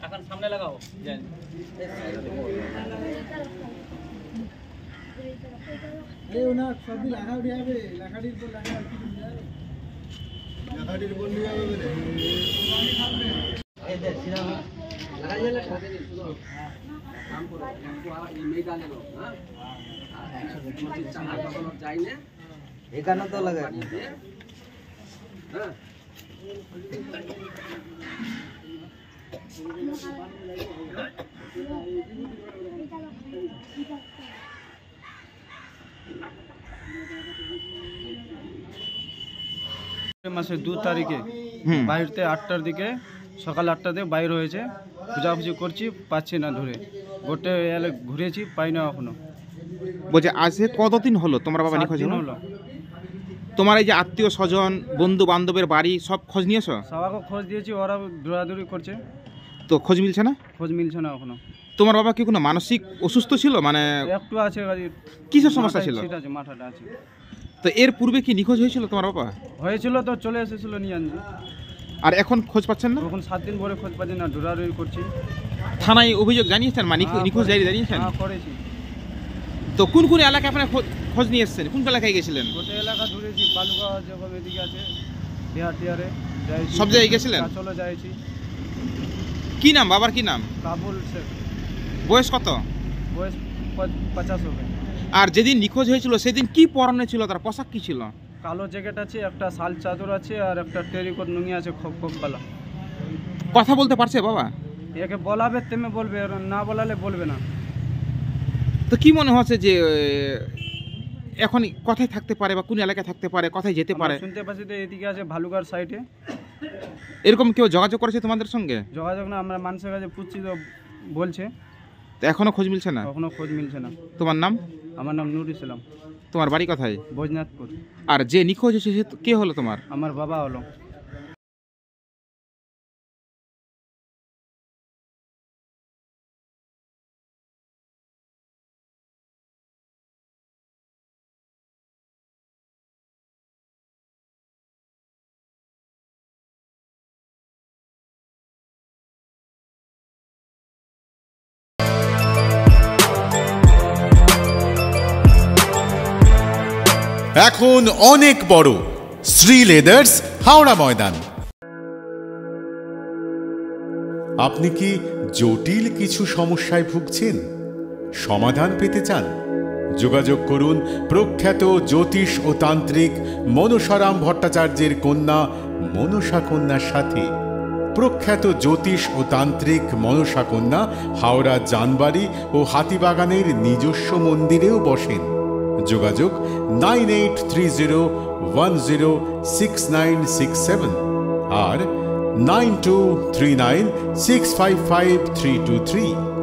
এখন সামনে লাগাও সবই লেখা উঠে যাবে লেখাটির পর লেখা লেখাটির পর নিয়ে যাবে এখানে তো লাগে মাসের 2 তারিখে বাইরতে 8টার দিকে সকাল 8টার দিকে বাইর হয়েছে পূজাপুজি করছি পাচ্ছি না ধরে গোটে এলে ঘুরেছি পাই না এখনো বলছে আজকে কতদিন হলো তোমার বাবা নিখোঁজ হলো? তোমার এই যে আত্মীয় স্বজন বন্ধু বান্ধবের বাড়ি সব খোঁজ নিয়েছো? সবাইকে খোঁজ দিয়েছি, ওরা দৌড়াদৌড়ি করছে তো খোঁজ মিলছে না? খোঁজ মিলছে না এখনো। তোমার বাবা কি কোনো মানসিক অসুস্থ ছিল? মানে একটু আছে, কিসের সমস্যা ছিল? ঠিক আছে, মাথাটা আছে। তো এর পূর্বে কি নিখোঁজ হয়েছিল তোমার বাবা? হয়েছিল তো, চলে এসেছিল নিয়ে আনছি। আর এখন খোঁজ পাচ্ছেন না? এখন 7 দিন পরে খোঁজ পাচ্ছি না, দৌড়াদৌড়ি করছি। থানায় অভিযোগ জানিয়েছেন? মানে নিখোঁজ ডায়েরি জানিয়েছেন? হ্যাঁ, করেছি। তো কোন কোন এলাকায় আপনারা খোঁজ নিয়ে এসেছেন? কোন এলাকায় গেছিলেন? গোটা এলাকা ঘুরেছি, বালুগাঁও যেরকম এদিকে আছে, বিহার সব জায়গায় গেছিলেন? চলে যাইছি। কি নাম বাবার? কি নাম? কাবুল শেখ। বয়স কত? বয়স 50 হবে। আর যেদিন নিখোঁজ হয়েছিল সেদিন কি পরনে ছিল? তার পোশাক কি ছিল? কালো জ্যাকেট আছে, একটা শাল চাদর আছে, আর একটা টেরিকট নুঙ্গি আছে খোপ খোপওয়ালা। কথা বলতে পারছে বাবা? একে বলাবে তেমনি বলবে, আর না বলালে বলবে না। তো কি মনে হচ্ছে যে এখন কোথায় থাকতে পারে বা কোন এলাকায় থাকতে পারে, কোথায় যেতে পারে? শুনতে পাচ্ছি তো এদিকে আছে ভালুগার সাইডে। এরকম কেউ যোগাযোগ করেছে তোমাদের সঙ্গে? যোগাযোগ না, আমরা মানুষের কাছে পুচ্ছি তো বলছে। তো এখনো খোঁজ মিলছে না? কখনো খোঁজ মিলছে না। তোমার নাম? আমার নাম নুর ইসলাম। তোমার বাড়ি কোথায়? বৈজনাথপুর। আর যে নিখোঁজ হয়েছে সে কে হলো তোমার? আমার বাবা হলো। এখন অনেক বড় শ্রী লেদার্স হাওড়া ময়দান। আপনি কি জটিল কিছু সমস্যায় ভুগছেন? সমাধান পেতে চান? যোগাযোগ করুন প্রখ্যাত জ্যোতিষ ও তান্ত্রিক মনসারাম ভট্টাচার্যের কন্যা মনসা কন্যার সাথে। প্রখ্যাত জ্যোতিষ ও তান্ত্রিক মনসা কন্যা হাওড়া জানবাড়ি ও হাতিবাগানের নিজস্ব মন্দিরেও বসেন। যোগাযোগ 9830106967 আর 9239655323।